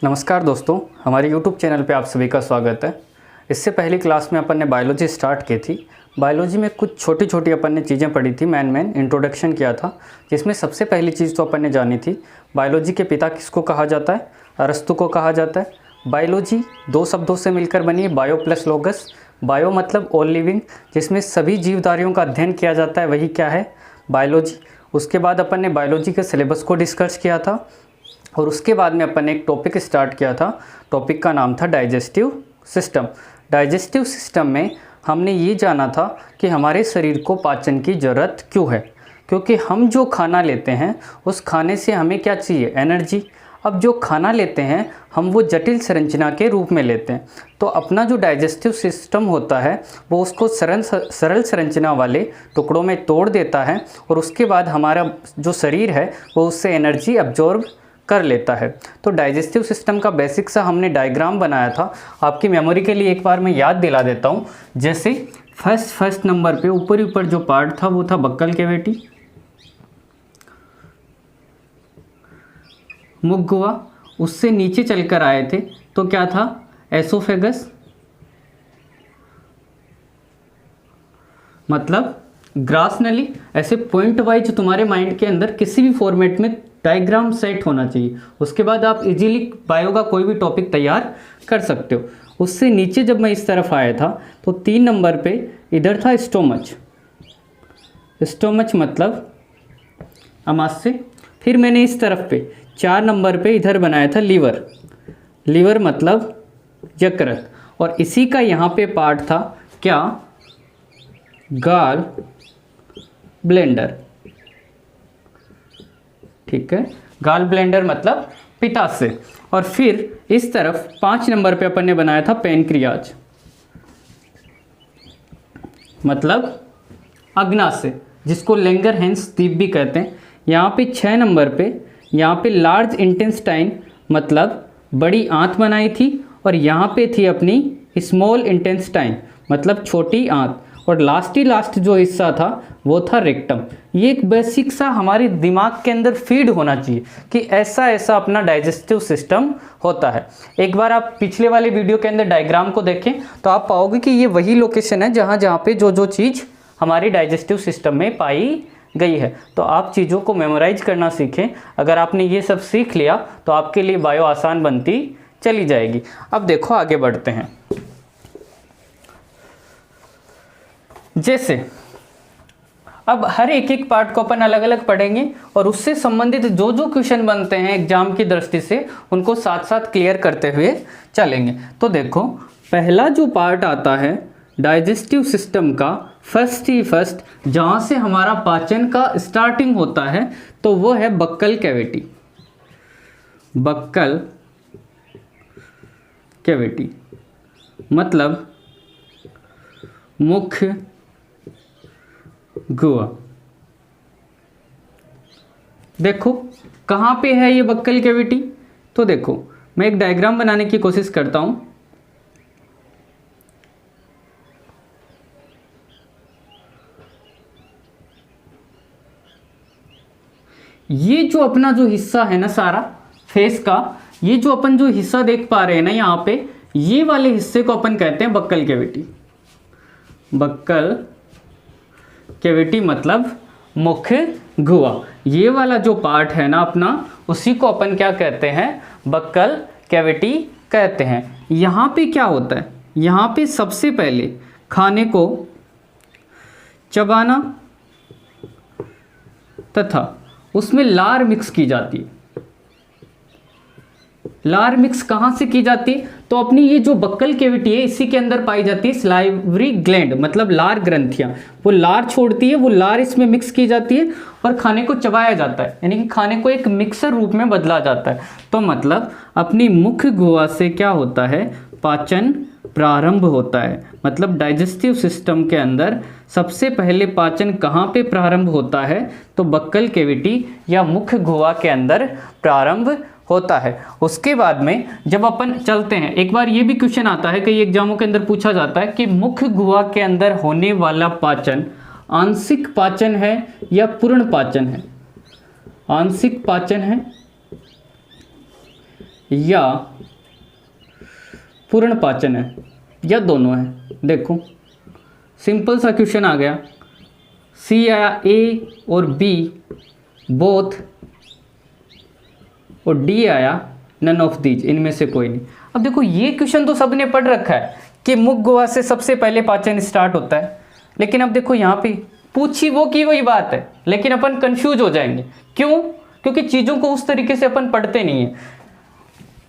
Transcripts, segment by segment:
नमस्कार दोस्तों, हमारे YouTube चैनल पे आप सभी का स्वागत है। इससे पहली क्लास में अपन ने बायोलॉजी स्टार्ट की थी। बायोलॉजी में कुछ छोटी छोटी अपन ने चीज़ें पढ़ी थी, मेन इंट्रोडक्शन किया था, जिसमें सबसे पहली चीज़ तो अपन ने जानी थी बायोलॉजी के पिता किसको कहा जाता है, अरस्तु को कहा जाता है। बायोलॉजी दो शब्दों से मिलकर बनी है, बायो प्लस लोगस। बायो मतलब ऑल लिविंग, जिसमें सभी जीवधारियों का अध्ययन किया जाता है, वही क्या है, बायोलॉजी। उसके बाद अपन ने बायोलॉजी के सिलेबस को डिस्कस किया था और उसके बाद में अपन ने एक टॉपिक स्टार्ट किया था। टॉपिक का नाम था डाइजेस्टिव सिस्टम। डाइजेस्टिव सिस्टम में हमने ये जाना था कि हमारे शरीर को पाचन की ज़रूरत क्यों है, क्योंकि हम जो खाना लेते हैं उस खाने से हमें क्या चाहिए, एनर्जी। अब जो खाना लेते हैं हम वो जटिल संरचना के रूप में लेते हैं, तो अपना जो डाइजेस्टिव सिस्टम होता है वो उसको सरल संरचना वाले टुकड़ों में तोड़ देता है और उसके बाद हमारा जो शरीर है वो उससे एनर्जी अब्जॉर्ब कर लेता है। तो डाइजेस्टिव सिस्टम का बेसिक सा हमने डायग्राम बनाया था। आपकी मेमोरी के लिए एक बार मैं याद दिला देता हूँ। जैसे फर्स्ट नंबर पे ऊपर जो पार्ट था वो था बक्कल कैविटी, मुख गुहा। उससे नीचे चलकर आए थे तो क्या था, एसोफेगस, मतलब ग्रास नली। ऐसे पॉइंट वाइज तुम्हारे माइंड के अंदर किसी भी फॉर्मेट में डायग्राम सेट होना चाहिए, उसके बाद आप इजीली बायो का कोई भी टॉपिक तैयार कर सकते हो। उससे नीचे जब मैं इस तरफ आया था तो 3 नंबर पे इधर था स्टोमच। स्टोमच मतलब अमाशय। फिर मैंने इस तरफ पे 4 नंबर पे इधर बनाया था लीवर। लीवर मतलब यकृत। और इसी का यहाँ पे पार्ट था क्या, गाल ब्लेंडर। ठीक है, गाल ब्लेंडर मतलब पित्ताशय। और फिर इस तरफ 5 नंबर पे अपन ने बनाया था पेनक्रियाज, मतलब अग्नाशय, जिसको लैंगरहैंस द्वीप भी कहते हैं। यहाँ पे 6 नंबर पे यहाँ पे लार्ज इंटेस्टाइन मतलब बड़ी आंत बनाई थी, और यहाँ पे थी अपनी स्मॉल इंटेस्टाइन मतलब छोटी आंत। और लास्ट जो हिस्सा था वो था रेक्टम। ये एक बेसिक सा हमारे दिमाग के अंदर फीड होना चाहिए कि ऐसा अपना डाइजेस्टिव सिस्टम होता है। एक बार आप पिछले वाले वीडियो के अंदर डायग्राम को देखें तो आप पाओगे कि ये वही लोकेशन है जहाँ पे जो चीज़ हमारी डाइजेस्टिव सिस्टम में पाई गई है। तो आप चीज़ों को मेमोराइज करना सीखें। अगर आपने ये सब सीख लिया तो आपके लिए बायो आसान बनती चली जाएगी। अब देखो आगे बढ़ते हैं। जैसे अब हर एक पार्ट को अपन अलग अलग पढ़ेंगे और उससे संबंधित जो क्वेश्चन बनते हैं एग्जाम की दृष्टि से उनको साथ साथ क्लियर करते हुए चलेंगे। तो देखो पहला जो पार्ट आता है डाइजेस्टिव सिस्टम का, फर्स्ट जहाँ से हमारा पाचन का स्टार्टिंग होता है तो वो है बक्कल कैविटी। बक्कल कैविटी मतलब मुख्य गुहा। देखो कहाँ पे है ये बक्कल कैविटी, तो देखो मैं एक डायग्राम बनाने की कोशिश करता हूँ। ये जो अपना जो हिस्सा है ना सारा फेस का, ये जो अपन जो हिस्सा देख पा रहे हैं ना यहाँ पे, ये वाले हिस्से को अपन कहते हैं बक्कल कैविटी। बक्कल कैविटी मतलब मुख्य गुहा। ये वाला जो पार्ट है ना अपना, उसी को अपन क्या कहते हैं, बक्कल कैविटी कहते हैं। यहाँ पे क्या होता है, यहाँ पे सबसे पहले खाने को चबाना तथा उसमें लार मिक्स की जाती है। लार मिक्स कहाँ से की जाती है, तो अपनी ये जो बक्कल कैविटी है इसी के अंदर पाई जाती है सलाइवरी ग्लैंड मतलब लार ग्रंथियाँ। वो लार छोड़ती है, वो लार इसमें मिक्स की जाती है और खाने को चबाया जाता है, यानी कि खाने को एक मिक्सर रूप में बदला जाता है। तो मतलब अपनी मुख्य गुहा से क्या होता है, पाचन प्रारंभ होता है। मतलब डाइजेस्टिव सिस्टम के अंदर सबसे पहले पाचन कहाँ पे प्रारंभ होता है, तो बक्कल कैविटी या मुख्य गुहा के अंदर प्रारंभ होता है। उसके बाद में जब अपन चलते हैं, एक बार ये भी क्वेश्चन आता है कई एग्जामों के अंदर पूछा जाता है कि मुख्य गुहा के अंदर होने वाला पाचन आंशिक पाचन है या पूर्ण पाचन है। आंशिक पाचन है या पूर्ण पाचन है या दोनों है। देखो सिंपल सा क्वेश्चन आ गया, सी आया ए और बी बोथ, और डी आया नन ऑफ दीज, इनमें से कोई नहीं। अब देखो ये क्वेश्चन तो सबने पढ़ रखा है कि मुख गुहा से सबसे पहले पाचन स्टार्ट होता है, लेकिन अब देखो यहाँ पे पूछी वो की वही बात है, लेकिन अपन कंफ्यूज हो जाएंगे। क्यों? क्योंकि चीज़ों को उस तरीके से अपन पढ़ते नहीं है।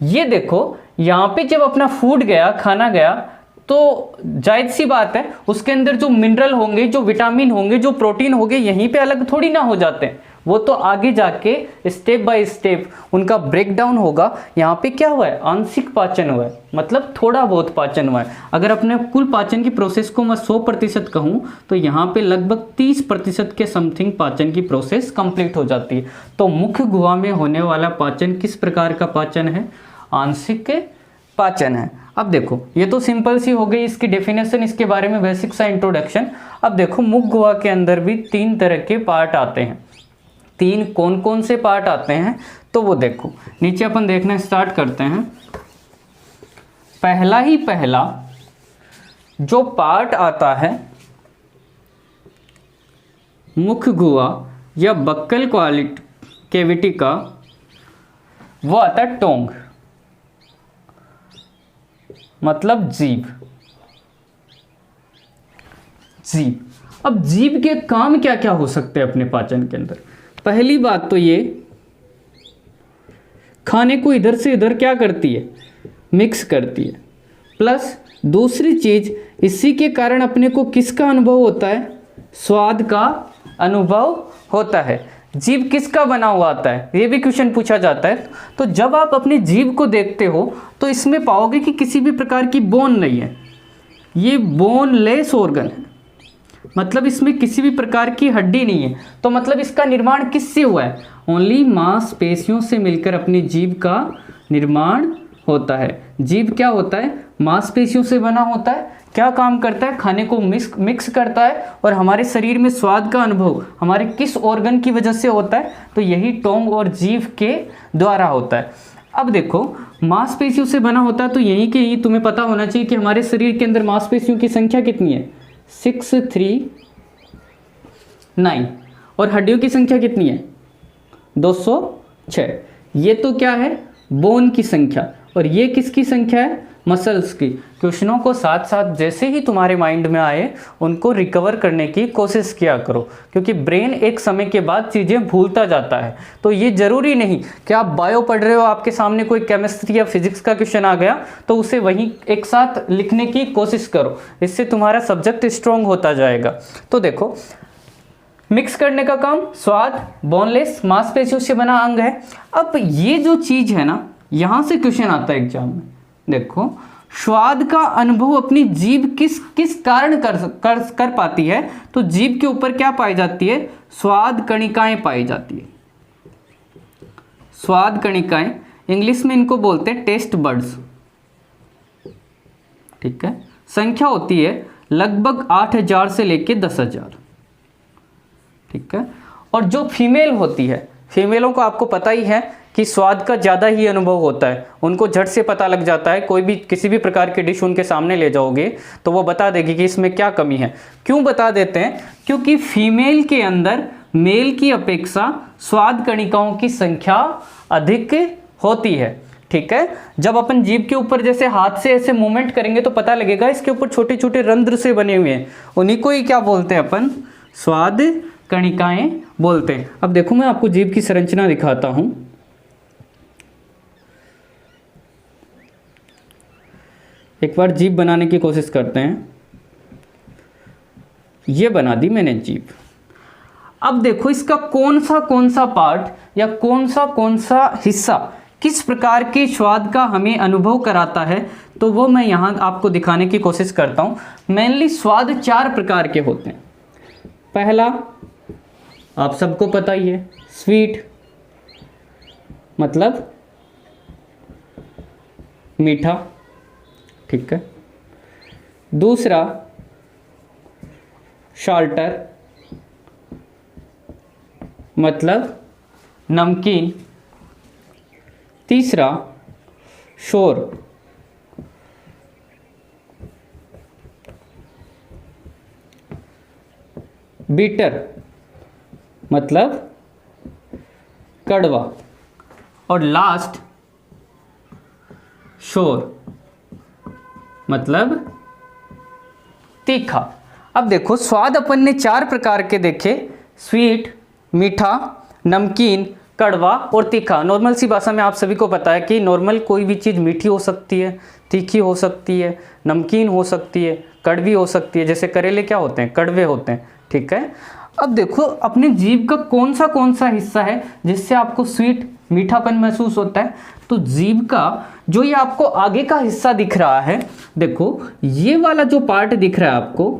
ये देखो यहाँ पे जब अपना फूड गया, खाना गया, तो जायज़ सी बात है उसके अंदर जो मिनरल होंगे, जो विटामिन होंगे, जो प्रोटीन होंगे, यहीं पे अलग थोड़ी ना हो जाते हैं। वो तो आगे जाके स्टेप बाय स्टेप उनका ब्रेकडाउन होगा। यहाँ पे क्या हुआ है? आंशिक पाचन हुआ है, मतलब थोड़ा बहुत पाचन हुआ है। अगर अपने कुल पाचन की प्रोसेस को मैं 100% कहूँ तो यहाँ पे लगभग 30% के समथिंग पाचन की प्रोसेस कंप्लीट हो जाती है। तो मुख्य गुहा में होने वाला पाचन किस प्रकार का पाचन है? आंशिक पाचन है। अब देखो ये तो सिंपल सी हो गई इसकी डेफिनेशन, इसके बारे में बेसिक सा इंट्रोडक्शन। अब देखो मुख गुहा के अंदर भी 3 तरह के पार्ट आते हैं। 3 कौन कौन से पार्ट आते हैं तो वो देखो नीचे अपन देखना स्टार्ट करते हैं। पहला जो पार्ट आता है मुख गुहा या बक्कल कैविटी का, वो आता है टोंग, मतलब जीभ। अब जीभ के काम क्या क्या हो सकते हैं अपने पाचन के अंदर? पहली बात तो ये खाने को इधर से इधर क्या करती है? मिक्स करती है। प्लस दूसरी चीज, इसी के कारण अपने को किसका अनुभव होता है? स्वाद का अनुभव होता है। जीभ किसका बना हुआ आता है? ये भी क्वेश्चन पूछा जाता है। तो जब आप अपनी जीभ को देखते हो तो इसमें पाओगे कि किसी भी प्रकार की बोन नहीं है, ये बोनलेस ऑर्गन है, मतलब इसमें किसी भी प्रकार की हड्डी नहीं है। तो मतलब इसका निर्माण किससे हुआ है? ओनली मांसपेशियों से मिलकर अपनी जीभ का निर्माण होता है। जीभ क्या होता है? मांसपेशियों से बना होता है। क्या काम करता है? खाने को मिक्स करता है। और हमारे शरीर में स्वाद का अनुभव हमारे किस ऑर्गन की वजह से होता है? तो यही टोंग और जीभ के द्वारा होता है। अब देखो मांसपेशियों से बना होता है, तो यहीं के ही तुम्हें पता होना चाहिए कि हमारे शरीर के अंदर मांसपेशियों की संख्या कितनी है? 639। और हड्डियों की संख्या कितनी है? 206। ये तो क्या है? बोन की संख्या। और ये किसकी संख्या है? मसल्स की। क्वेश्चनों को साथ साथ जैसे ही तुम्हारे माइंड में आए उनको रिकवर करने की कोशिश किया करो, क्योंकि ब्रेन एक समय के बाद चीज़ें भूलता जाता है। तो ये ज़रूरी नहीं कि आप बायो पढ़ रहे हो, आपके सामने कोई केमिस्ट्री या फिजिक्स का क्वेश्चन आ गया तो उसे वहीं एक साथ लिखने की कोशिश करो, इससे तुम्हारा सब्जेक्ट स्ट्रॉन्ग होता जाएगा। तो देखो मिक्स करने का काम स्वाद, बोनलेस, मांसपेशियों से बना अंग है। अब ये जो चीज़ है ना, यहाँ से क्वेश्चन आता है एग्जाम में। देखो स्वाद का अनुभव अपनी जीभ किस कारण कर पाती है? तो जीभ के ऊपर क्या पाई जाती है? स्वाद कणिकाएं पाई जाती है। स्वाद कणिकाएं, इंग्लिश में इनको बोलते हैं टेस्ट बर्ड्स। ठीक है, संख्या होती है लगभग 8000 से लेके 10,000। ठीक है, और जो फीमेल होती है, फीमेलों को आपको पता ही है कि स्वाद का ज़्यादा ही अनुभव होता है, उनको झट से पता लग जाता है। कोई भी किसी भी प्रकार की डिश उनके सामने ले जाओगे तो वो बता देगी कि इसमें क्या कमी है। क्यों बता देते हैं? क्योंकि फीमेल के अंदर मेल की अपेक्षा स्वाद कणिकाओं की संख्या अधिक होती है। ठीक है, जब अपन जीभ के ऊपर जैसे हाथ से ऐसे मूवमेंट करेंगे तो पता लगेगा इसके ऊपर छोटे छोटे रंध्र से बने हुए हैं, उन्हीं को ही क्या बोलते हैं अपन? स्वाद कणिकाएं बोलते हैं। अब देखो मैं आपको जीभ की संरचना दिखाता हूं। एक बार जीभ बनाने की कोशिश करते हैं। ये बना दी मैंने जीभ। अब देखो इसका कौन सा पार्ट या कौन सा हिस्सा किस प्रकार के स्वाद का हमें अनुभव कराता है, तो वो मैं यहाँ आपको दिखाने की कोशिश करता हूँ। मेनली स्वाद 4 प्रकार के होते हैं। पहला आप सबको पता ही है, स्वीट, मतलब मीठा। ठीक है, दूसरा शाल्टर, मतलब नमकीन। तीसरा शोर, बीटर मतलब कड़वा, और लास्ट शोर मतलब तीखा। अब देखो स्वाद अपन ने 4 प्रकार के देखे, स्वीट, मीठा, नमकीन, कड़वा और तीखा। नॉर्मल सी भाषा में आप सभी को पता है कि नॉर्मल कोई भी चीज़ मीठी हो सकती है, तीखी हो सकती है, नमकीन हो सकती है, कड़वी हो सकती है। जैसे करेले क्या होते हैं, कड़वे होते हैं, ठीक है। अब देखो अपने जीभ का कौन सा हिस्सा है जिससे आपको स्वीट, मीठापन महसूस होता है। तो जीभ का जो ये आपको आगे का हिस्सा दिख रहा है, देखो ये वाला जो पार्ट दिख रहा है आपको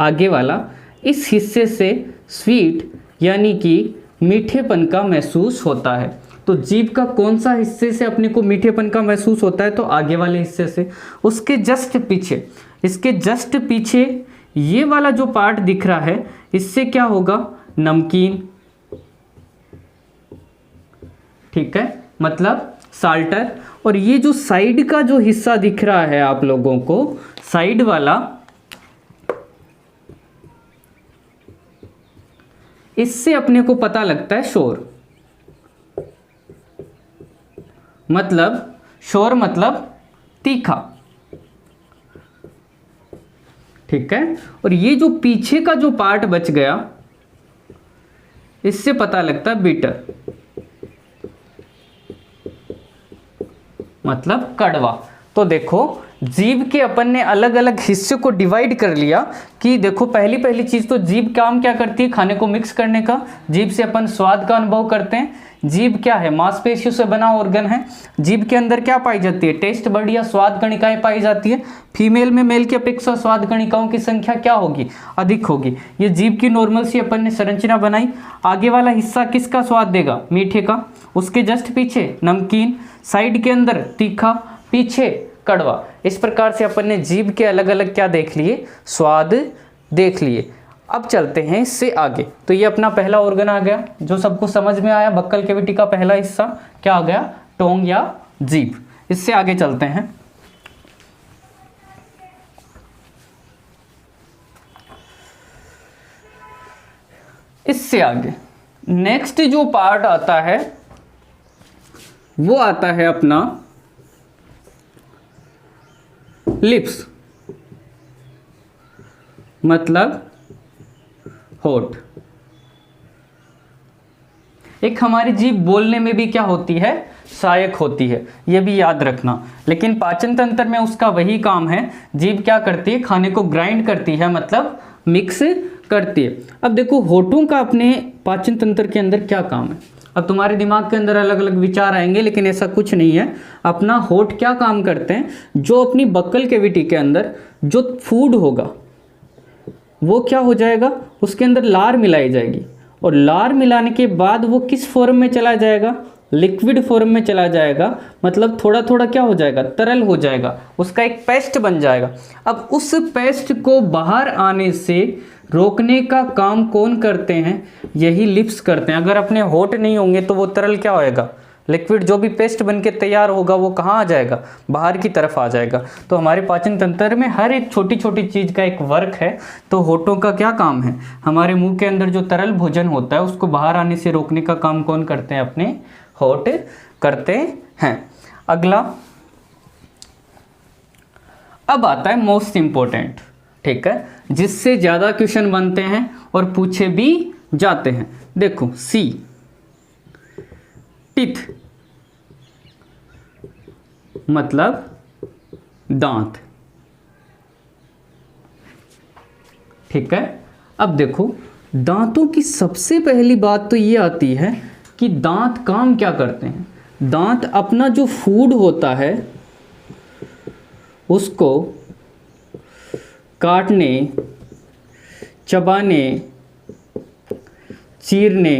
आगे वाला, इस हिस्से से स्वीट यानी कि मीठेपन का महसूस होता है। तो जीभ का कौन सा हिस्से से अपने को मीठेपन का महसूस होता है, तो आगे वाले हिस्से से। उसके जस्ट पीछे, इसके जस्ट पीछे ये वाला जो पार्ट दिख रहा है, इससे क्या होगा, नमकीन, ठीक है, मतलब साल्टर। और ये जो साइड का जो हिस्सा दिख रहा है आप लोगों को, साइड वाला, इससे अपने को पता लगता है शोर। मतलब शोर मतलब तीखा, ठीक है। और ये जो पीछे का जो पार्ट बच गया, इससे पता लगता है बीटर मतलब कड़वा। तो देखो जीभ के अपन ने अलग अलग हिस्से को डिवाइड कर लिया कि देखो पहली चीज तो जीभ काम क्या करती है, खाने को मिक्स करने का। जीभ से अपन स्वाद का अनुभव करते हैं। जीभ क्या है, मांसपेशियों से बना ऑर्गन है। जीभ के अंदर क्या पाई जाती है, टेस्ट बड या स्वाद कणिकाएं पाई जाती है। फीमेल में मेल की अपेक्षा स्वाद कणिकाओं की संख्या क्या होगी, अधिक होगी। ये जीभ की नॉर्मल सी अपन ने संरचना बनाई। आगे वाला हिस्सा किसका स्वाद देगा, मीठे का। उसके जस्ट पीछे नमकीन, साइड के अंदर तीखा, पीछे कड़वा। इस प्रकार से अपन ने जीभ के अलग अलग क्या देख लिए, स्वाद देख लिए। अब चलते हैं इससे आगे। तो ये अपना पहला ऑर्गन आ गया जो सबको समझ में आया। बक्कल कैविटी का पहला हिस्सा क्या आ गया, टोंग या जीभ। इससे आगे चलते हैं। इससे आगे नेक्स्ट जो पार्ट आता है वो आता है अपना लिप्स मतलब होठ। एक हमारी जीभ बोलने में भी क्या होती है, सहायक होती है, ये भी याद रखना। लेकिन पाचन तंत्र में उसका वही काम है। जीभ क्या करती है, खाने को ग्राइंड करती है, मतलब मिक्स करती है। अब देखो होठों का अपने पाचन तंत्र के अंदर क्या काम है। अब तुम्हारे दिमाग के अंदर अलग अलग विचार आएंगे, लेकिन ऐसा कुछ नहीं है। अपना होठ क्या काम करते हैं, जो अपनी बक्कल कैविटी के अंदर जो फूड होगा वो क्या हो जाएगा, उसके अंदर लार मिलाई जाएगी। और लार मिलाने के बाद वो किस फॉर्म में चला जाएगा, लिक्विड फॉर्म में चला जाएगा। मतलब थोड़ा थोड़ा क्या हो जाएगा, तरल हो जाएगा, उसका एक पेस्ट बन जाएगा। अब उस पेस्ट को बाहर आने से रोकने का काम कौन करते हैं, यही लिप्स करते हैं। अगर अपने होठ नहीं होंगे तो वो तरल क्या होएगा, लिक्विड जो भी पेस्ट बन के तैयार होगा वो कहाँ आ जाएगा, बाहर की तरफ आ जाएगा। तो हमारे पाचन तंत्र में हर एक छोटी छोटी चीज़ का एक वर्क है। तो होठों का क्या काम है, हमारे मुंह के अंदर जो तरल भोजन होता है उसको बाहर आने से रोकने का काम कौन करते हैं, अपने होठ करते हैं। अगला अब आता है मोस्ट इंपॉर्टेंट, ठीक है, जिससे ज़्यादा क्वेश्चन बनते हैं और पूछे भी जाते हैं। देखो सी, टीथ मतलब दांत, ठीक है। अब देखो दांतों की सबसे पहली बात तो ये आती है कि दांत काम क्या करते हैं। दांत अपना जो फूड होता है उसको काटने, चबाने, चीरने,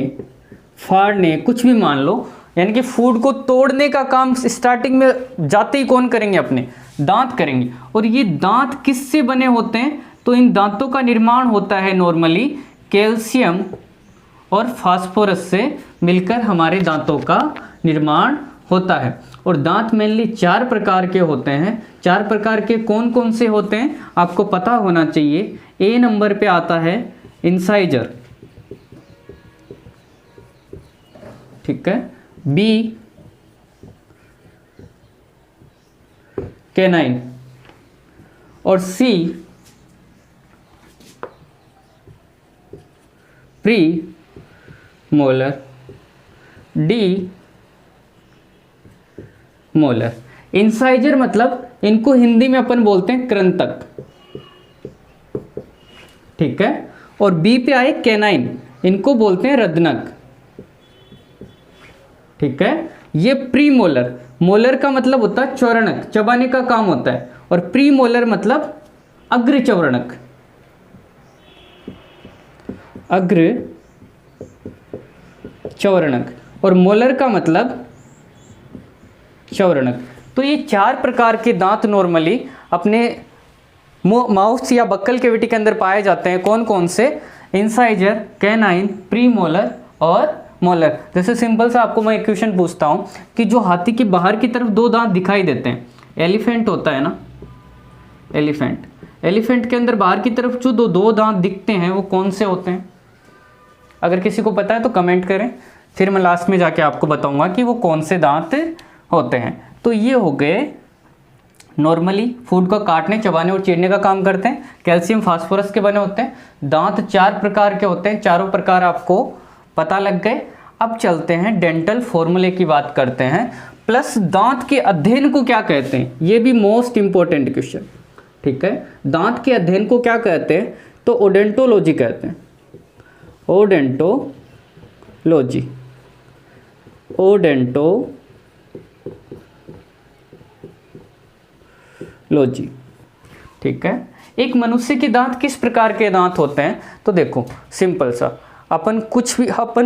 फाड़ने, कुछ भी मान लो, यानी कि फूड को तोड़ने का काम स्टार्टिंग में जाते ही कौन करेंगे, अपने दांत करेंगे। और ये दांत किससे बने होते हैं, तो इन दांतों का निर्माण होता है नॉर्मली कैल्शियम और फास्फोरस से मिलकर हमारे दांतों का निर्माण होता है। और दांत मेनली 4 प्रकार के होते हैं। 4 प्रकार के कौन कौन से होते हैं आपको पता होना चाहिए। ए नंबर पे आता है इंसाइजर, ठीक है, बी कैनाइन और C premolar, D molar. Incisor मतलब इनको हिंदी में अपन बोलते हैं कृंतक, ठीक है, और बी पे आए कैनाइन, इनको बोलते हैं रदनक, ठीक है। ये प्री मोलर, मोलर का मतलब होता है चौरणक, चबाने का काम होता है, और प्री मोलर मतलब अग्र चौरणक, अग्र चौरणक, और मोलर का मतलब चौरणक। तो ये 4 प्रकार के दांत नॉर्मली अपने माउथ या बक्कल कैविटी के अंदर पाए जाते हैं। कौन कौन से? इंसाइजर, कैनाइन, प्री मोलर और मोलर। जैसे सिंपल सा आपको मैं एक क्वेश्चन पूछता हूँ कि जो हाथी के बाहर की तरफ 2 दांत दिखाई देते हैं, एलिफेंट होता है ना, एलिफेंट के अंदर बाहर की तरफ जो दो दांत दिखते हैं वो कौन से होते हैं? अगर किसी को पता है तो कमेंट करें, फिर मैं लास्ट में जाके आपको बताऊंगा कि वो कौन से दांत होते हैं। तो ये हो गए नॉर्मली फूड को काटने, चबाने और चीरने का काम करते हैं, कैल्शियम फास्फोरस के बने होते हैं। दांत 4 प्रकार के होते हैं, चारों प्रकार आपको पता लग गए। अब चलते हैं डेंटल फॉर्मूले की बात करते हैं, प्लस दांत के अध्ययन को क्या कहते हैं, ये भी मोस्ट इंपॉर्टेंट क्वेश्चन, ठीक है। दांत के अध्ययन को क्या कहते हैं? तो ओडेंटोलॉजी कहते हैं, ओडेंटोलॉजी, ओडेंटोलॉजी, ठीक है। एक मनुष्य के दांत किस प्रकार के दांत होते हैं? तो देखो सिंपल सा, अपन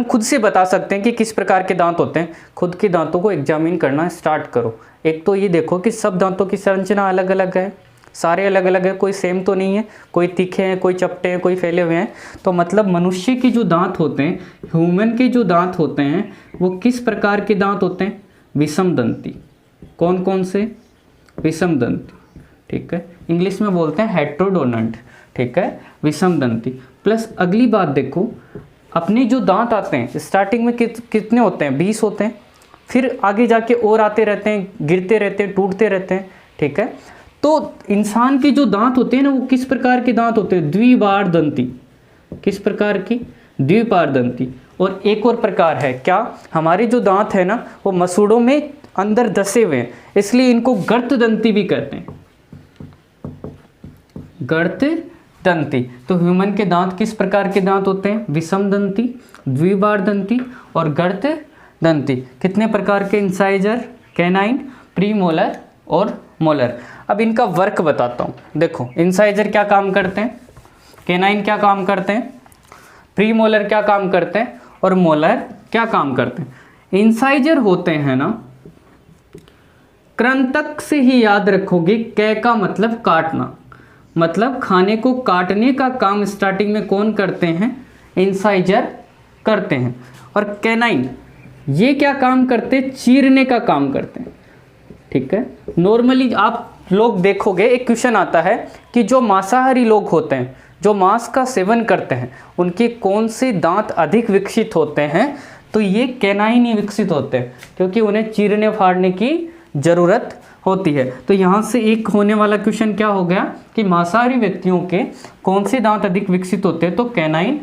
खुद से बता सकते हैं कि किस प्रकार के दांत होते हैं। खुद के दांतों को एग्जामिन करना स्टार्ट करो। एक तो ये देखो कि सब दांतों की संरचना अलग अलग है, सारे अलग अलग है, कोई सेम तो नहीं है, कोई तीखे हैं, कोई चपटे हैं, कोई फैले हुए हैं। तो मतलब मनुष्य के जो दांत होते हैं, ह्यूमन के जो दांत होते हैं, वो किस प्रकार के दांत होते हैं? विषमदंती। कौन कौन से? विषमदंती, ठीक है, इंग्लिश में बोलते हैं हेट्रोडोनंट, ठीक है, विषमदंती। प्लस अगली बात देखो, अपने जो दांत आते हैं स्टार्टिंग में कितने होते हैं? 20 होते हैं, फिर आगे जाके और आते रहते हैं, गिरते रहते हैं, टूटते रहते हैं, ठीक है। तो इंसान के जो दांत होते हैं ना, वो किस प्रकार के दांत होते हैं? द्विबारदंती। किस प्रकार की? द्विबारदंती। और एक और प्रकार है क्या, हमारे जो दांत है ना वो मसूड़ों में अंदर धसे हुए हैं, इसलिए इनको गर्तदंती भी कहते हैं, गर्तदंती। तो ह्यूमन के दांत किस प्रकार के दांत होते हैं? विषमदंती, द्विबारदंती और गर्तदंती। कितने प्रकार के? इंसाइजर, कैनाइन, प्रीमोलर और मोलर। अब इनका वर्क बताता हूँ। देखो इंसाइजर क्या काम करते हैं, कैनाइन क्या काम करते हैं, प्रीमोलर क्या काम करते हैं और मोलर क्या काम करते हैं। इंसाइजर होते हैं ना, कृंतक से ही याद रखोगे, कै का मतलब काटना, मतलब खाने को काटने का काम स्टार्टिंग में कौन करते हैं? इंसाइजर करते हैं। और कैनाइन ये क्या काम करते हैं? चीरने का काम करते हैं, ठीक है। नॉर्मली आप लोग देखोगे एक क्वेश्चन आता है कि जो मांसाहारी लोग होते हैं, जो मांस का सेवन करते हैं, उनके कौन से दांत अधिक विकसित होते हैं? तो ये कैनाइन ही विकसित होते हैं, क्योंकि उन्हें चीरने फाड़ने की ज़रूरत होती है। तो यहाँ से एक होने वाला क्वेश्चन क्या हो गया कि मांसाहारी व्यक्तियों के कौन से दांत अधिक विकसित होते हैं? तो कैनाइन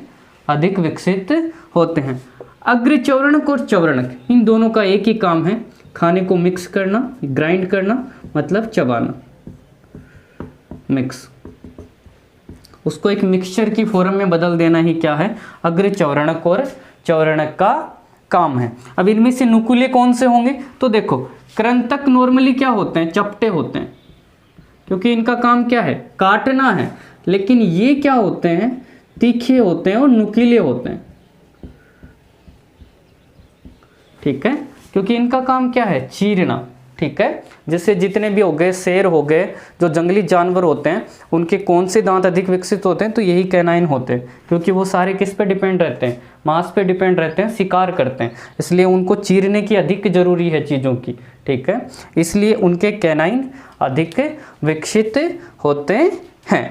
अधिक विकसित होते हैं। अग्र चौरणक और चौरणक, इन दोनों का एक ही काम है, खाने को मिक्स करना, ग्राइंड करना, मतलब चबाना, मिक्स, उसको एक मिक्सचर की फॉर्म में बदल देना ही क्या है? अग्र चौरणक और चौरणक का काम है। अब इनमें से नुकीले कौन से होंगे? तो देखो कृंतक नॉर्मली क्या होते हैं? चपटे होते हैं, क्योंकि इनका काम क्या है? काटना है। लेकिन ये क्या होते हैं? तीखे होते हैं और नुकीले होते हैं, ठीक है, क्योंकि इनका काम क्या है? चीरना, ठीक है। जैसे जितने भी हो गए, शेर हो गए, जो जंगली जानवर होते हैं, उनके कौन से दांत अधिक विकसित होते हैं? तो यही कैनाइन होते हैं, क्योंकि वो सारे किस पे डिपेंड रहते हैं? मांस पे डिपेंड रहते हैं, शिकार करते हैं, इसलिए उनको चीरने की अधिक जरूरी है चीज़ों की, ठीक है, इसलिए उनके कैनाइन अधिक विकसित होते हैं।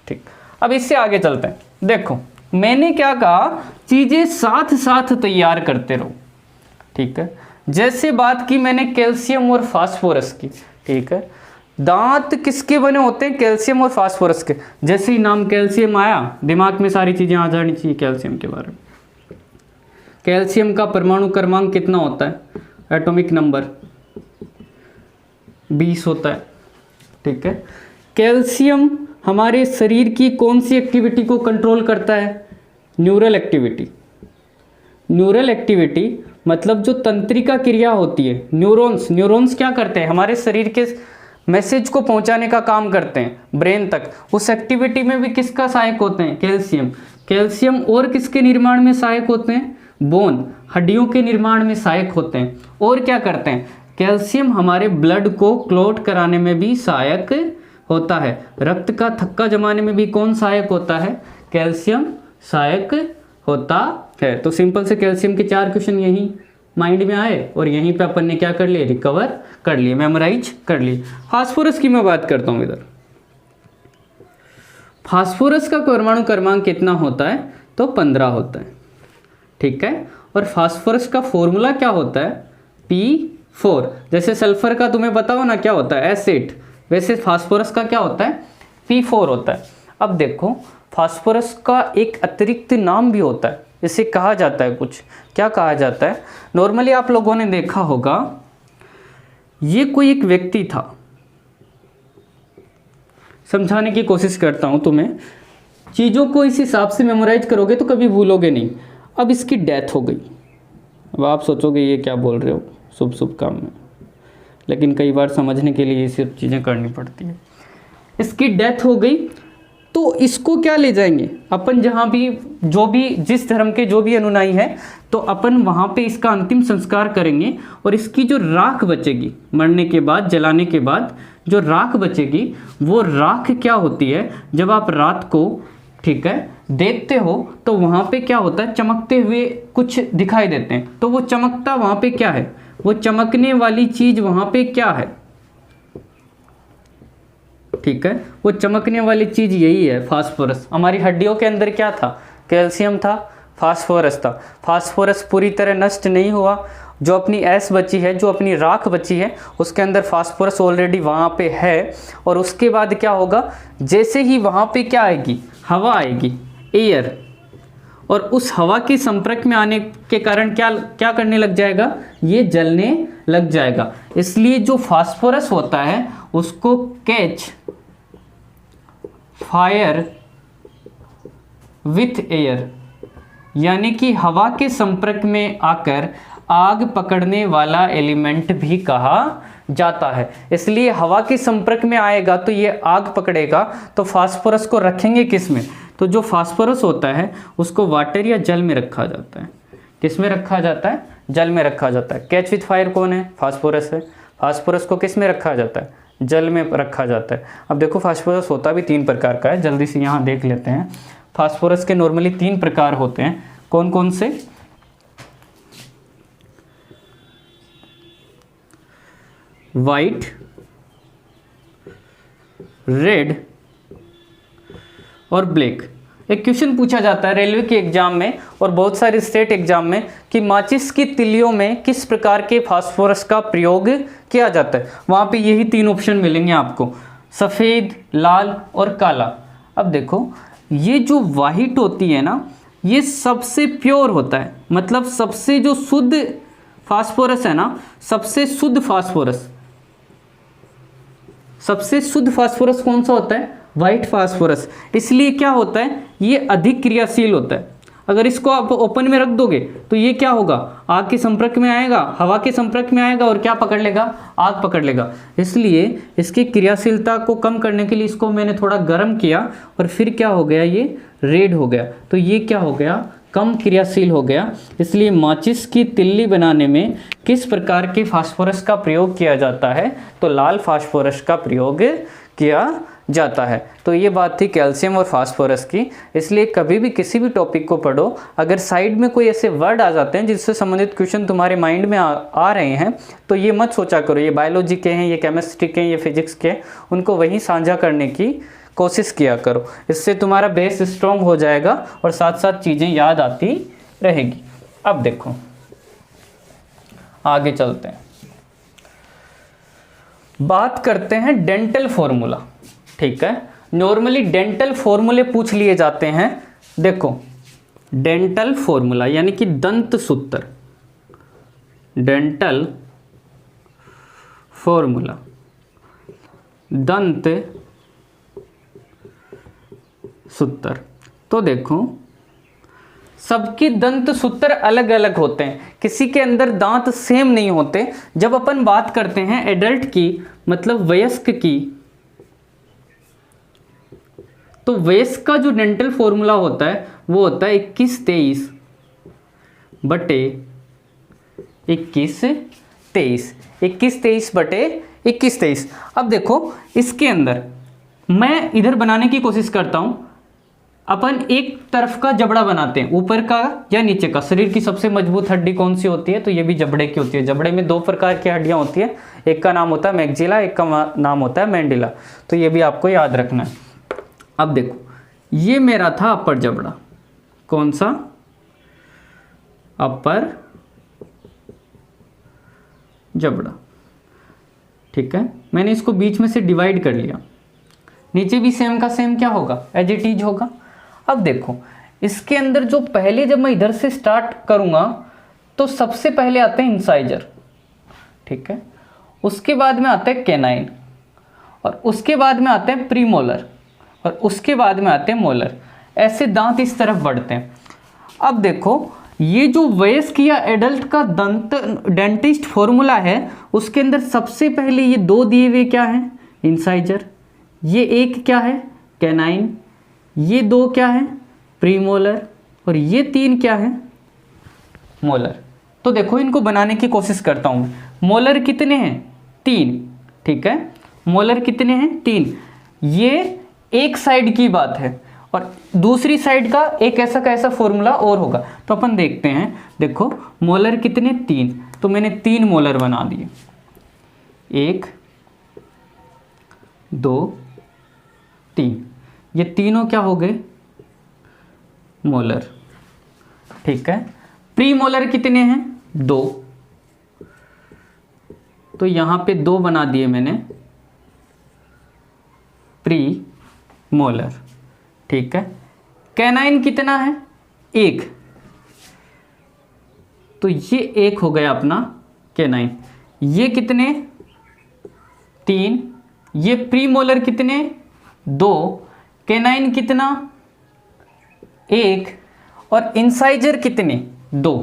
ठीक, अब इससे आगे चलते हैं। देखो मैंने क्या कहा, चीज़ें साथ साथ तैयार करते रहो। ठीक है, जैसे बात की मैंने कैल्शियम और फास्फोरस की। ठीक है, दांत किसके बने होते हैं, कैल्शियम और फास्फोरस के। जैसे ही नाम कैल्शियम आया दिमाग में सारी चीज़ें आ जानी चाहिए कैल्शियम के बारे में। कैल्शियम का परमाणु क्रमांक कितना होता है, एटॉमिक नंबर 20 होता है। ठीक है, कैल्शियम हमारे शरीर की कौन सी एक्टिविटी को कंट्रोल करता है, न्यूरल एक्टिविटी। न्यूरल एक्टिविटी मतलब जो तंत्रिका क्रिया होती है, न्यूरॉन्स क्या करते हैं, हमारे शरीर के मैसेज को पहुंचाने का काम करते हैं ब्रेन तक। उस एक्टिविटी में भी किसका सहायक होते हैं, कैल्शियम। और किसके निर्माण में सहायक होते हैं, बोन, हड्डियों के निर्माण में सहायक होते हैं। और क्या करते हैं, कैल्शियम हमारे ब्लड को क्लॉट कराने में भी सहायक होता है। रक्त का थक्का जमाने में भी कौन सहायक होता है, कैल्शियम सहायक होता है। तो सिंपल से कैल्शियम के 4 क्वेश्चन यही माइंड में आए और यहीं पे अपन ने क्या कर लिए, रिकवर कर लिए, मेमोराइज कर लिए। फास्फोरस की मैं बात करता हूँ इधर। फास्फोरस का परमाणु क्रमांक कितना होता है, तो 15 होता है। ठीक है, और फास्फोरस का फॉर्मूला क्या होता है, P4। जैसे सल्फर का तुम्हें बताओ ना क्या होता है, S8, वैसे फास्फोरस का क्या होता है, P4 होता है। अब देखो फास्फोरस का एक अतिरिक्त नाम भी होता है, इसे कहा जाता है कुछ, क्या कहा जाता है, नॉर्मली आप लोगों ने देखा होगा, ये कोई एक व्यक्ति था, समझाने की कोशिश करता हूं तुम्हें, चीज़ों को इस हिसाब से मेमोराइज करोगे तो कभी भूलोगे नहीं। अब इसकी डेथ हो गई। अब आप सोचोगे ये क्या बोल रहे हो शुभ शुभ काम में, लेकिन कई बार समझने के लिए ये सब चीज़ें करनी पड़ती है। इसकी डेथ हो गई तो इसको क्या ले जाएंगे अपन, जहाँ भी जो भी जिस धर्म के जो भी अनुयायी हैं, तो अपन वहाँ पे इसका अंतिम संस्कार करेंगे। और इसकी जो राख बचेगी मरने के बाद, जलाने के बाद जो राख बचेगी, वो राख क्या होती है, जब आप रात को, ठीक है, देखते हो तो वहाँ पे क्या होता है, चमकते हुए कुछ दिखाई देते हैं। तो वो चमकता वहाँ पे क्या है, वो चमकने वाली चीज़ वहाँ पे क्या है, ठीक है, वो चमकने वाली चीज़ यही है फास्फोरस। हमारी हड्डियों के अंदर क्या था, कैल्शियम था, फास्फोरस था। फास्फोरस पूरी तरह नष्ट नहीं हुआ, जो अपनी ऐश बची है, जो अपनी राख बची है, उसके अंदर फास्फोरस ऑलरेडी वहाँ पे है। और उसके बाद क्या होगा, जैसे ही वहाँ पे क्या आएगी, हवा आएगी, एयर, और उस हवा के संपर्क में आने के कारण क्या करने लग जाएगा, ये जलने लग जाएगा। इसलिए जो फास्फोरस होता है उसको कैच फायर विथ एयर, यानी कि हवा के संपर्क में आकर आग पकड़ने वाला एलिमेंट भी कहा जाता है। इसलिए हवा के संपर्क में आएगा तो ये आग पकड़ेगा। तो फास्फोरस को रखेंगे किस में, तो जो फास्फोरस होता है उसको वाटर या जल में रखा जाता है। किस में रखा जाता है, जल में रखा जाता है। कैच विथ फायर कौन है, फास्फोरस है। फास्फोरस को किस में रखा जाता है, जल में रखा जाता है। अब देखो फास्फोरस होता भी 3 प्रकार का है, जल्दी से यहाँ देख लेते हैं। फास्फोरस के नॉर्मली 3 प्रकार होते हैं, कौन कौन से, वाइट, रेड और ब्लैक। एक क्वेश्चन पूछा जाता है रेलवे के एग्जाम में और बहुत सारे स्टेट एग्जाम में कि माचिस की तिलियों में किस प्रकार के फास्फोरस का प्रयोग किया जाता है। वहाँ पे यही 3 ऑप्शन मिलेंगे आपको, सफ़ेद, लाल और काला। अब देखो ये जो वाइट होती है ना, ये सबसे प्योर होता है, मतलब सबसे जो शुद्ध फास्फोरस है ना, सबसे शुद्ध फास्फोरस, सबसे शुद्ध फास्फोरस कौन सा होता है, वाइट फास्फोरस। इसलिए क्या होता है, ये अधिक क्रियाशील होता है। अगर इसको आप ओपन में रख दोगे तो ये क्या होगा, आग के संपर्क में आएगा, हवा के संपर्क में आएगा और क्या पकड़ लेगा, आग पकड़ लेगा। इसलिए इसकी क्रियाशीलता को कम करने के लिए इसको मैंने थोड़ा गर्म किया और फिर क्या हो गया, ये रेड हो गया। तो ये क्या हो गया, कम क्रियाशील हो गया। इसलिए माचिस की तिल्ली बनाने में किस प्रकार के फास्फोरस का प्रयोग किया जाता है, तो लाल फास्फोरस का प्रयोग किया जाता है। तो ये बात थी कैल्शियम और फास्फोरस की। इसलिए कभी भी किसी भी टॉपिक को पढ़ो, अगर साइड में कोई ऐसे वर्ड आ जाते हैं जिससे संबंधित क्वेश्चन तुम्हारे माइंड में आ रहे हैं, तो ये मत सोचा करो ये बायोलॉजी के हैं, ये केमिस्ट्री के हैं, ये फिजिक्स के हैं, उनको वहीं साझा करने की कोशिश किया करो। इससे तुम्हारा बेस स्ट्रॉन्ग हो जाएगा और साथ साथ चीज़ें याद आती रहेगी। अब देखो आगे चलते हैं, बात करते हैं डेंटल फॉर्मूला। ठीक है, नॉर्मली डेंटल फॉर्मूले पूछ लिए जाते हैं। देखो डेंटल फॉर्मूला यानी कि दंत सूत्र, डेंटल फॉर्मूला, दंत सूत्र। तो देखो सबके दंत सूत्र अलग अलग होते हैं, किसी के अंदर दांत सेम नहीं होते। जब अपन बात करते हैं एडल्ट की, मतलब वयस्क की, तो वयस्क का जो डेंटल फॉर्मूला होता है वो होता है 21-23 बटे 21-23, 21-23 बटे 21-23। अब देखो इसके अंदर मैं इधर बनाने की कोशिश करता हूं। अपन एक तरफ का जबड़ा बनाते हैं, ऊपर का या नीचे का। शरीर की सबसे मजबूत हड्डी कौन सी होती है? तो ये भी जबड़े की होती है। जबड़े में 2 प्रकार की हड्डियां होती है, एक का नाम होता है मैक्सिला, एक का नाम होता है मैंडिला। तो ये भी आपको याद रखना है। अब देखो ये मेरा था अपर जबड़ा, कौन सा? अपर जबड़ा। ठीक है, मैंने इसको बीच में से डिवाइड कर लिया। नीचे भी सेम का सेम क्या होगा? एज इट इज होगा। अब देखो इसके अंदर जो पहले, जब मैं इधर से स्टार्ट करूंगा तो सबसे पहले आते हैं इंसाइजर। ठीक है, उसके बाद में आता है कैनाइन, और उसके बाद में आते हैं प्रीमोलर, और उसके बाद में आते हैं मोलर। ऐसे दांत इस तरफ बढ़ते हैं। अब देखो ये जो वयस्क या एडल्ट का दंत डेंटिस्ट फॉर्मूला है, उसके अंदर सबसे पहले ये 2 दिए हुए क्या है? इंसाइजर। ये एक क्या है? कैनाइन। ये 2 क्या है? प्रीमोलर। और ये 3 क्या है? मोलर। तो देखो इनको बनाने की कोशिश करता हूँ। मोलर कितने हैं? 3। ठीक है, मोलर कितने हैं? 3। ये एक साइड की बात है, और दूसरी साइड का एक ऐसा कैसा फॉर्मूला और होगा। तो अपन देखते हैं। देखो मोलर कितने? 3। तो मैंने 3 मोलर बना दिए। 1 2 3। ये तीनों क्या हो गए? मोलर। ठीक है, प्री मोलर कितने हैं? 2। तो यहां पे 2 बना दिए मैंने, प्री मोलर। ठीक है, कैनाइन कितना है? 1। तो ये 1 हो गया अपना कैनाइन। ये कितने? 3। ये प्रीमोलर कितने? 2। कैनाइन कितना? 1। और इंसाइजर कितने? 2।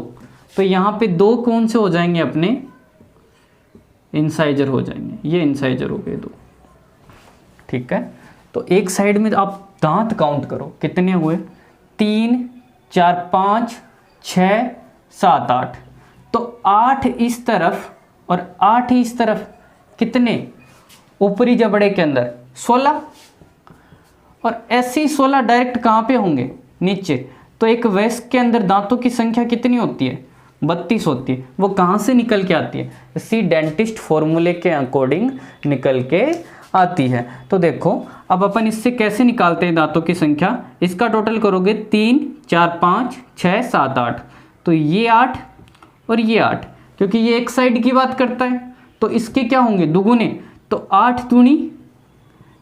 तो यहां पे 2 कौन से हो जाएंगे अपने? इंसाइजर हो जाएंगे। ये इंसाइजर हो गए 2। ठीक है, तो एक साइड में आप दांत काउंट करो, कितने हुए? 3 4 5 6 7 8। तो 8 इस तरफ और 8 इस तरफ, कितने? ऊपरी जबड़े के अंदर 16। और ऐसे ही 16 डायरेक्ट कहाँ पे होंगे? नीचे। तो एक वयस्क के अंदर दांतों की संख्या कितनी होती है? 32 होती है। वो कहाँ से निकल के आती है? इसी डेंटिस्ट फॉर्मूले के अकॉर्डिंग निकल के आती है। तो देखो अब अपन इससे कैसे निकालते हैं दांतों की संख्या? इसका टोटल करोगे 3 4 5 6 7 8। तो ये 8 और ये 8, क्योंकि ये एक साइड की बात करता है, तो इसके क्या होंगे? दुगुने। तो 8 दूनी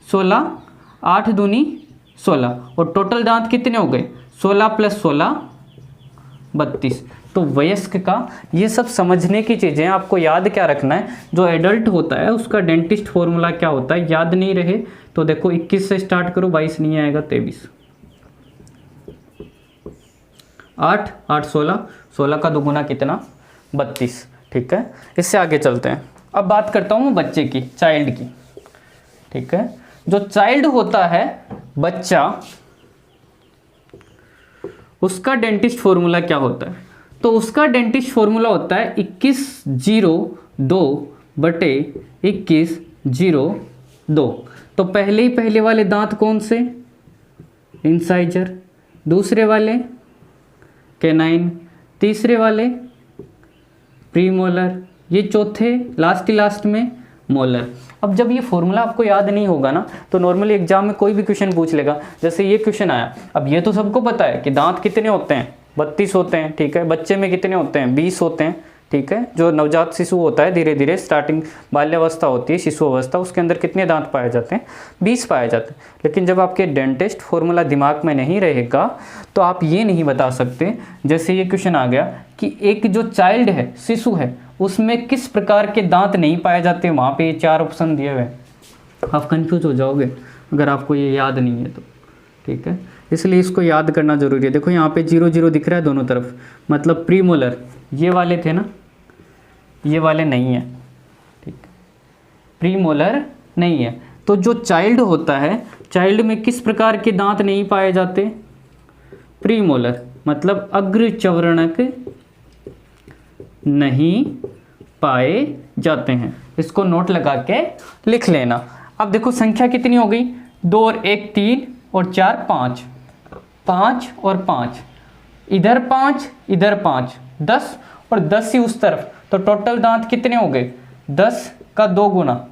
16, 8 दूनी 16, और टोटल दांत कितने हो गए? 16 + 16 32। तो वयस्क का ये सब समझने की चीज़ें आपको याद क्या रखना है? जो एडल्ट होता है उसका डेंटिस्ट फॉर्मूला क्या होता है, याद नहीं रहे तो देखो 21 से स्टार्ट करो, 22 नहीं आएगा, 23। 8 8 16, 16 का दुगुना कितना? 32। ठीक है, इससे आगे चलते हैं। अब बात करता हूँ बच्चे की, चाइल्ड की। ठीक है, जो चाइल्ड होता है बच्चा, उसका डेंटिस्ट फॉर्मूला क्या होता है? तो उसका डेंटिस्ट फॉर्मूला होता है 2102 बटे 2102। तो पहले वाले दांत कौन से? इंसाइजर। दूसरे वाले कैनाइन। तीसरे वाले प्रीमोलर। ये चौथे लास्ट में मोलर। अब जब ये फॉर्मूला आपको याद नहीं होगा ना, तो नॉर्मली एग्जाम में कोई भी क्वेश्चन पूछ लेगा। जैसे ये क्वेश्चन आया, अब ये तो सबको पता है कि दांत कितने होते हैं, 32 होते हैं, ठीक है। बच्चे में कितने होते हैं, 20 होते हैं, ठीक है। जो नवजात शिशु होता है, धीरे धीरे स्टार्टिंग बाल्यावस्था होती है, शिशु अवस्था, उसके अंदर कितने दांत पाए जाते हैं, 20 पाए जाते हैं। लेकिन जब आपके डेंटिस्ट फॉर्मूला दिमाग में नहीं रहेगा तो आप ये नहीं बता सकते। जैसे ये क्वेश्चन आ गया कि एक जो चाइल्ड है, शिशु है, उसमें किस प्रकार के दांत नहीं पाए जाते, वहाँ पे ये 4 ऑप्शन दिए हुए हैं। आप कंफ्यूज हो जाओगे अगर आपको ये याद नहीं है तो, ठीक है। इसलिए इसको याद करना जरूरी है। देखो यहाँ पे 0 दिख रहा है दोनों तरफ, मतलब प्रीमोलर ये वाले थे ना, ये वाले नहीं है, ठीक। प्रीमोलर नहीं है। तो जो चाइल्ड होता है, चाइल्ड में किस प्रकार के दांत नहीं पाए जाते, प्रीमोलर, मतलब अग्रचौवर्णक नहीं पाए जाते हैं। इसको नोट लगा के लिख लेना। अब देखो संख्या कितनी हो गई, 2 और 1 3 और 4 5, 5 और 5, इधर 5 इधर 5, 10 और 10 ही उस तरफ, तो टोटल दांत कितने हो गए, 10 का 2 गुना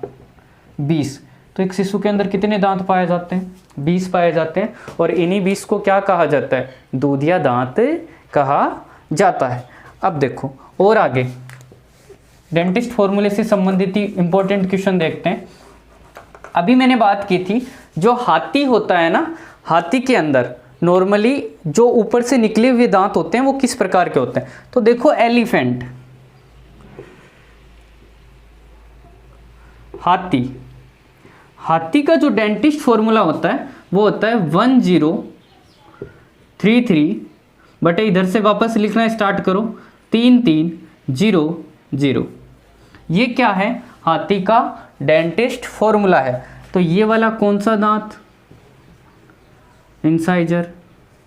20। तो एक शिशु के अंदर कितने दांत पाए जाते हैं, 20 पाए जाते हैं। और इन्हीं 20 को क्या कहा जाता है, दूधिया दांत कहा जाता है। अब देखो और आगे डेंटिस्ट फॉर्मूले से संबंधित ही इंपॉर्टेंट क्वेश्चन देखते हैं। अभी मैंने बात की थी, जो हाथी होता है ना, हाथी के अंदर नॉर्मली जो ऊपर से निकले हुए दांत होते हैं वो किस प्रकार के होते हैं। तो देखो एलिफेंट, हाथी का जो डेंटिस्ट फॉर्मूला होता है वो होता है 1033 बटे, इधर से वापस लिखना स्टार्ट करो, 3300। ये क्या है, हाथी का डेंटिस्ट फॉर्मूला है। तो ये वाला कौन सा दांत, इंसाइजर।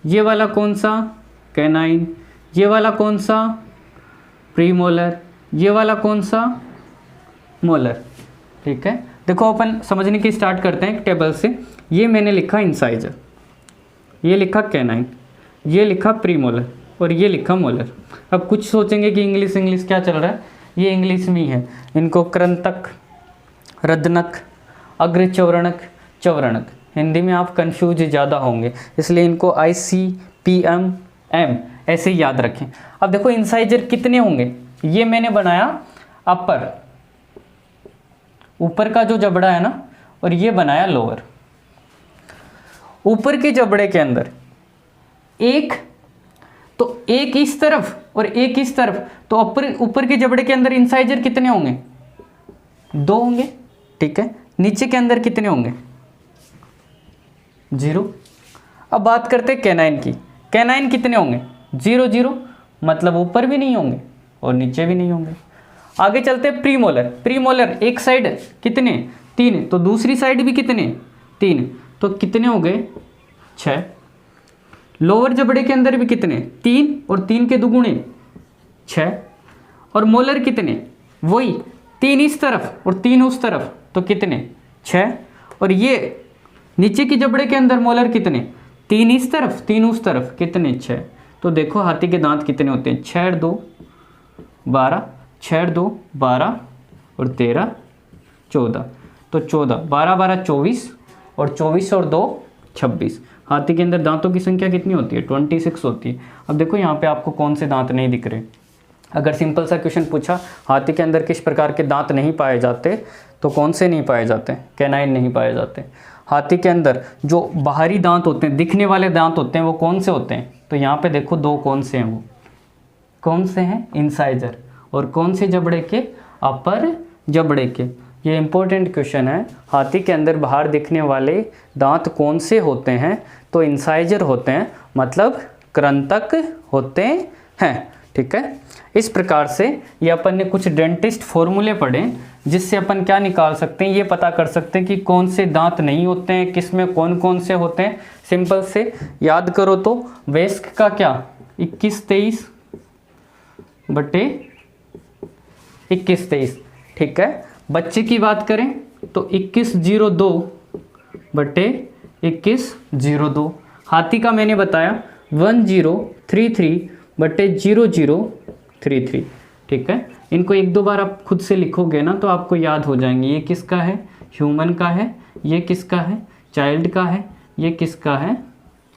ये वाला कौन सा, कैनाइन। ये वाला कौन सा, प्रीमोलर। ये वाला कौन सा, मोलर, ठीक है। देखो अपन समझने की स्टार्ट करते हैं एक टेबल से। ये मैंने लिखा इंसाइजर, ये लिखा कैनाइन, ये लिखा प्रीमोलर और ये लिखा मोलर। अब कुछ सोचेंगे कि इंग्लिश क्या चल रहा है, ये इंग्लिश में ही है। इनको कृंतक, रदनक, अग्रचौवर्णक, चौवर्णक, हिंदी में आप कंफ्यूज ज़्यादा होंगे, इसलिए इनको ICPM ऐसे ही याद रखें। अब देखो इंसाइजर कितने होंगे, ये मैंने बनाया अपर, ऊपर का जो जबड़ा है ना, और ये बनाया लोअर। ऊपर के जबड़े के अंदर एक, तो एक इस तरफ और एक इस तरफ, तो ऊपर के जबड़े के अंदर इंसाइजर कितने होंगे, 2 होंगे, ठीक है। नीचे के अंदर कितने होंगे, 0। अब बात करते हैं कैनाइन की। कैनाइन कितने होंगे, 0, मतलब ऊपर भी नहीं होंगे और नीचे भी नहीं होंगे। आगे चलते हैं प्रीमोलर एक साइड कितने, 3, तो दूसरी साइड भी कितने, 3, तो कितने हो गए, 6। लोअर जबड़े के अंदर भी कितने, 3 और 3 के दुगुने 6। और मोलर कितने, वही 3 इस तरफ और 3 उस तरफ, तो कितने, 6। और ये नीचे की जबड़े के अंदर मोलर कितने, 3 इस तरफ 3 उस तरफ, कितने, 6। तो देखो हाथी के दांत कितने होते हैं, 6 और 2 12, 6 और 2 12 और 13 14, तो 14, 12 12 24 और 24 और 2 26। हाथी के अंदर दांतों की संख्या कितनी होती है, 26 होती है। अब देखो यहाँ पे आपको कौन से दांत नहीं दिख रहे। अगर सिंपल सा क्वेश्चन पूछा हाथी के अंदर किस प्रकार के दांत नहीं पाए जाते, तो कौन से नहीं पाए जाते, कैनाइन नहीं पाए जाते। हाथी के अंदर जो बाहरी दांत होते हैं, दिखने वाले दांत होते हैं, वो कौन से होते हैं, तो यहाँ पे देखो 2 कौन से हैं, वो कौन से हैं, इंसाइजर। और कौन से जबड़े के, अपर जबड़े के। ये इंपॉर्टेंट क्वेश्चन है, हाथी के अंदर बाहर दिखने वाले दांत कौन से होते हैं, तो इंसाइजर होते हैं, मतलब कृंतक होते हैं, ठीक है। इस प्रकार से ये अपन ने कुछ डेंटिस्ट फॉर्मूले पढ़े, जिससे अपन क्या निकाल सकते हैं, ये पता कर सकते हैं कि कौन से दांत नहीं होते हैं, किस में कौन कौन से होते हैं। सिंपल से याद करो तो वयस्क का क्या, 21-23 बटे 21-23, ठीक है। बच्चे की बात करें तो 2102 1/21/02। हाथी का मैंने बताया 1033/0033। ठीक है, इनको एक दो बार आप खुद से लिखोगे ना तो आपको याद हो जाएंगे। ये किसका है? ह्यूमन का है। ये किसका है? चाइल्ड का है। ये किसका है?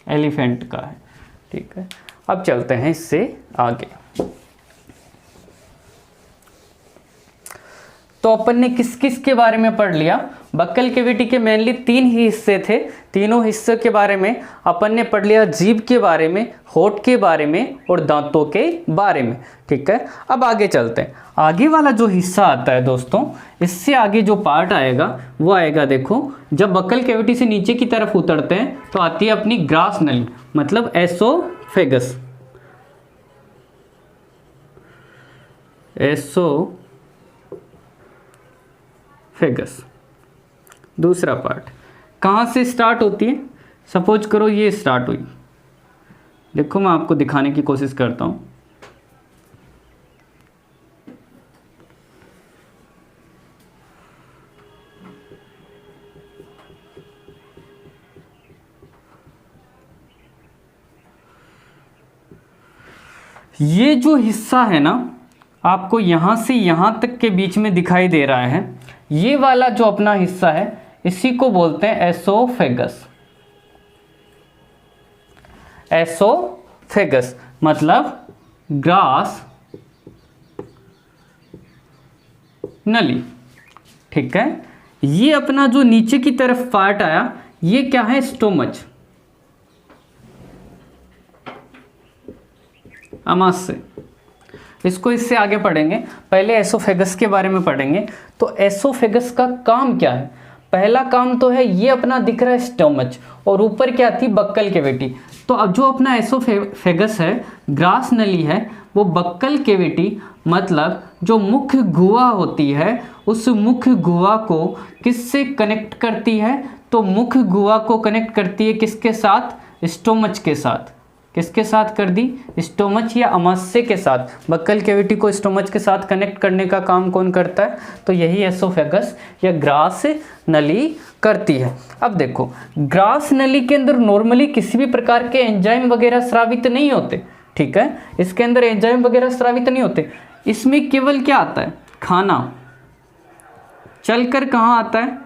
एलिफेंट का है। ठीक है, अब चलते हैं इससे आगे। तो अपन ने किस किस के बारे में पढ़ लिया? बक्कल कैविटी के मेनली 3 ही हिस्से थे। तीनों हिस्से के बारे में अपन ने पढ़ लिया। जीभ के बारे में, होठ के बारे में और दांतों के बारे में। ठीक है, अब आगे चलते हैं। आगे वाला जो हिस्सा आता है दोस्तों, इससे आगे जो पार्ट आएगा वो आएगा, देखो, जब बक्कल कैविटी से नीचे की तरफ उतरते हैं तो आती है अपनी ग्रास नली, मतलब एसोफेगस। एसोफेगस दूसरा पार्ट कहाँ से स्टार्ट होती है? सपोज करो ये स्टार्ट हुई। देखो मैं आपको दिखाने की कोशिश करता हूँ। ये जो हिस्सा है ना, आपको यहाँ से यहाँ तक के बीच में दिखाई दे रहा है, ये वाला जो अपना हिस्सा है इसी को बोलते हैं एसोफेगस। एसोफेगस मतलब ग्रास नली। ठीक है, ये अपना जो नीचे की तरफ पार्ट आया, ये क्या है? स्टोमच, आमाशय। इसको इससे आगे पढ़ेंगे। पहले एसोफेगस के बारे में पढ़ेंगे। तो एसोफेगस का काम क्या है? पहला काम तो है, ये अपना दिख रहा है स्टोमच, और ऊपर क्या थी? Buccal cavity. तो अब जो अपना एसोफेगस है, ग्रास नली है, वो बक्कल कैविटी मतलब जो मुख्य गुहा होती है, उस मुख्य गुहा को किससे कनेक्ट करती है? तो मुख्य गुहा को कनेक्ट करती है किसके साथ? स्टोमच के साथ। किसके साथ कर दी? स्टोमच या आमाशय के साथ। बक्कल कैविटी को स्टोमच के साथ कनेक्ट करने का काम कौन करता है? तो यही एसोफेगस या ग्रास नली करती है। अब देखो, ग्रास नली के अंदर नॉर्मली किसी भी प्रकार के एंजाइम वगैरह स्रावित नहीं होते। ठीक है, इसके अंदर एंजाइम वगैरह स्रावित नहीं होते। इसमें केवल क्या आता है? खाना चलकर कहाँ आता है?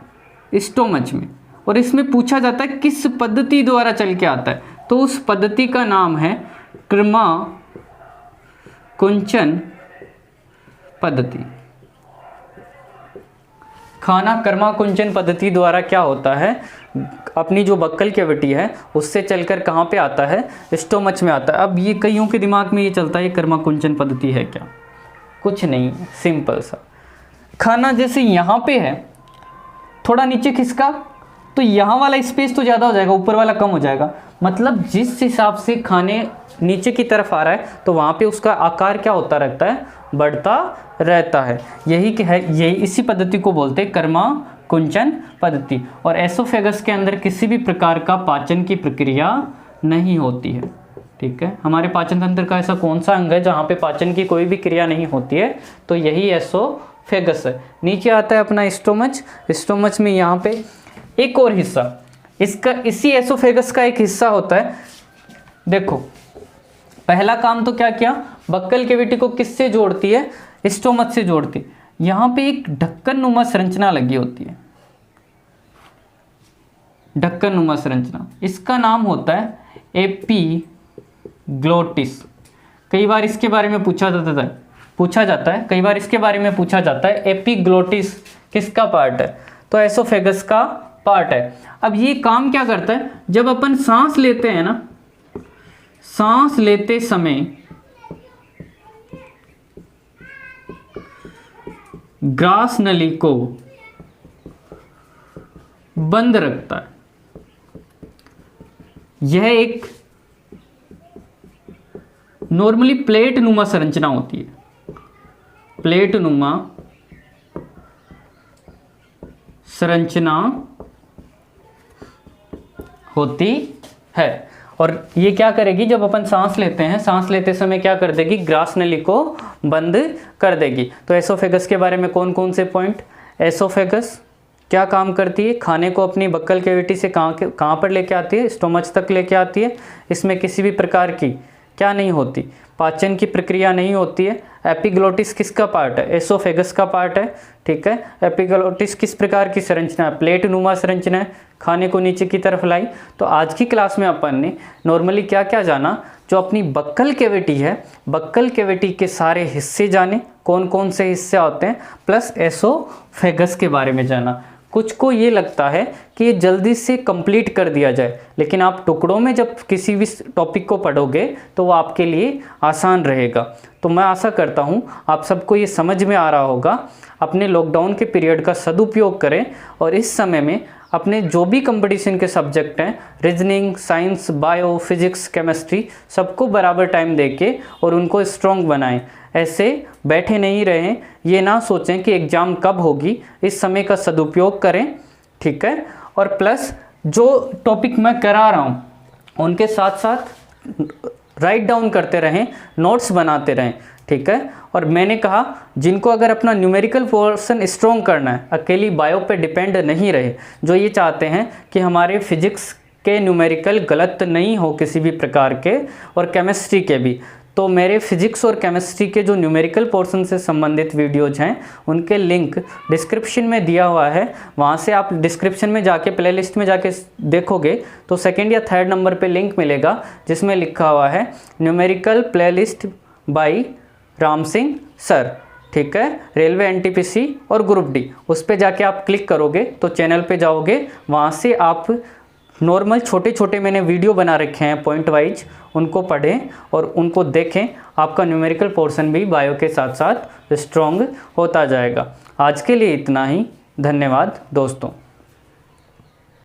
स्टोमच में। और इसमें पूछा जाता है किस पद्धति द्वारा चल के आता है, तो उस पद्धति का नाम है क्रमा कुंचन पद्धति। खाना कर्मा कुंचन पद्धति द्वारा क्या होता है? अपनी जो बक्कल कैविटी है उससे चलकर कहाँ पे आता है? स्टोमच में आता है। अब ये कईयों के दिमाग में ये चलता है ये कर्मा कुंचन पद्धति है क्या? कुछ नहीं, सिंपल सा। खाना जैसे यहाँ पे है, थोड़ा नीचे खिसका तो यहाँ वाला स्पेस तो ज़्यादा हो जाएगा, ऊपर वाला कम हो जाएगा। मतलब जिस हिसाब से खाने नीचे की तरफ आ रहा है तो वहाँ पे उसका आकार क्या होता रहता है? बढ़ता रहता है। यही इसी पद्धति को बोलते हैं कर्मा कुंचन पद्धति। और एसोफेगस के अंदर किसी भी प्रकार का पाचन की प्रक्रिया नहीं होती है। ठीक है, हमारे पाचन तंत्र का ऐसा कौन सा अंग है जहाँ पे पाचन की कोई भी क्रिया नहीं होती है? तो यही एसोफेगस है। नीचे आता है अपना स्टोमच। स्टोमच में यहाँ पे एक और हिस्सा, इसका इसी एसोफेगस का एक हिस्सा होता है। देखो, पहला काम तो क्या किया? बक्कल कैविटी को किससे जोड़ती है? स्टोमच से जोड़ती है। यहाँ पे एक ढक्कन नुमा संरचना लगी होती है, ढक्कन नुमा संरचना। इसका नाम होता है एपीग्लोटिस। कई बार इसके बारे में पूछा जाता है कई बार इसके बारे में पूछा जाता है एपीग्लोटिस किसका पार्ट है? तो एसोफेगस का पार्ट है। अब ये काम क्या करता है? जब अपन सांस लेते हैं ना, सांस लेते समय ग्रास नली को बंद रखता है। यह एक नॉर्मली प्लेट नुमा संरचना होती है, प्लेट नुमा संरचना होती है। और ये क्या करेगी? जब अपन सांस लेते हैं, सांस लेते समय क्या कर देगी? ग्रास नली को बंद कर देगी। तो एसोफेगस के बारे में कौन कौन से पॉइंट? एसोफेगस क्या काम करती है? खाने को अपनी बक्कल कैविटी से कहाँ पर लेके आती है? स्टोमच तक लेके आती है। इसमें किसी भी प्रकार की क्या नहीं होती? पाचन की प्रक्रिया नहीं होती है। एपिग्लोटिस किसका पार्ट है? एसोफेगस का पार्ट है। ठीक है, एपिग्लोटिस किस प्रकार की संरचना है? प्लेट नुमा संरचना है, खाने को नीचे की तरफ लाई। तो आज की क्लास में अपन ने नॉर्मली क्या क्या जाना? जो अपनी बक्कल कैविटी है, बक्कल कैविटी के सारे हिस्से जाने, कौन कौन से हिस्से होते हैं, प्लस एसोफेगस के बारे में जाना। कुछ को ये लगता है कि ये जल्दी से कंप्लीट कर दिया जाए, लेकिन आप टुकड़ों में जब किसी भी टॉपिक को पढ़ोगे तो वो आपके लिए आसान रहेगा। तो मैं आशा करता हूँ आप सबको ये समझ में आ रहा होगा। अपने लॉकडाउन के पीरियड का सदुपयोग करें और इस समय में अपने जो भी कंपटीशन के सब्जेक्ट हैं, reasoning, science, bio, physics, chemistry, सबको बराबर टाइम देके और उनको स्ट्रॉन्ग बनाएं। ऐसे बैठे नहीं रहें, ये ना सोचें कि एग्ज़ाम कब होगी, इस समय का सदुपयोग करें। ठीक है, और प्लस जो टॉपिक मैं करा रहा हूँ उनके साथ साथ राइट डाउन करते रहें, नोट्स बनाते रहें। ठीक है, और मैंने कहा जिनको अगर अपना न्यूमेरिकल पोर्शन स्ट्रॉन्ग करना है, अकेली बायो पे डिपेंड नहीं रहे, जो ये चाहते हैं कि हमारे फिजिक्स के न्यूमेरिकल गलत नहीं हो किसी भी प्रकार के, और केमिस्ट्री के भी, तो मेरे फिजिक्स और केमिस्ट्री के जो न्यूमेरिकल पोर्शन से संबंधित वीडियोज हैं उनके लिंक डिस्क्रिप्शन में दिया हुआ है। वहाँ से आप डिस्क्रिप्शन में जाके प्लेलिस्ट में जाके देखोगे तो सेकंड या थर्ड नंबर पे लिंक मिलेगा जिसमें लिखा हुआ है numerical playlist by Ram Singh sir. ठीक है, रेलवे एनटीपीसी और ग्रुप डी, उस पर जाके आप क्लिक करोगे तो चैनल पे जाओगे। वहाँ से आप नॉर्मल छोटे छोटे मैंने वीडियो बना रखे हैं पॉइंट वाइज, उनको पढ़ें और उनको देखें। आपका न्यूमेरिकल पोर्शन भी बायो के साथ साथ स्ट्रॉन्ग होता जाएगा। आज के लिए इतना ही, धन्यवाद दोस्तों।